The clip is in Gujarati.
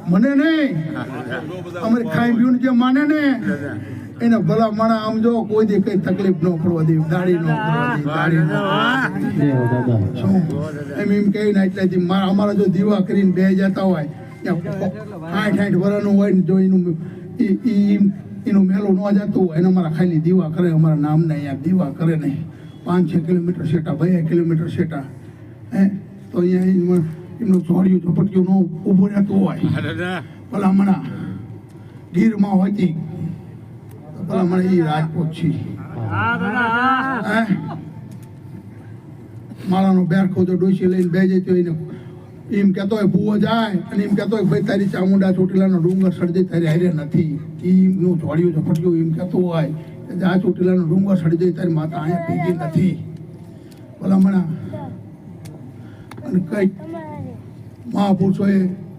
મને નહીં અમારે ખાઈ પીવું જે માને ને એને ભલા માણા આમ જો કોઈ દી કઈ તકલીફ ન પડવા દે દાડી ન શું એમ કહી ના એટલે અમારા જો દીવા કરીને બે જતા હોય 60 વર્ષનું હોય ને જો એનું મેલું ન જતું હોય એને અમારા ખાલી દીવા કરે અમારા નામને અહીંયા દીવા કરે નહીં 5-6 કિલોમીટર સેટા 2 કિલોમીટર સેટા તો અહીંયા એમનું ચોર્યું ઝપટિયું ન ઊભું રહેતું હોય ભલામણા ગીરમાં હોતી ભલામણા એ રાજપૂત છે માળાનો બેરખો તો ડોસી લઈને બે જતો એને એમ કહેતો હોય ભૂવો જાય અને એમ કહેતો હોય ભાઈ તારી ચામુંડા ચોટીલાનો ડુંગર સળજે તારી હારે નથી એમનું ચોર્યું ઝપટિયું એમ કહેતું હોય કે આ ચોટીલાનો ડુંગર સળજે તારી માતા અહીંયા ભેગી નથી ભલામણા અને કઈ મહાપુરુષોએ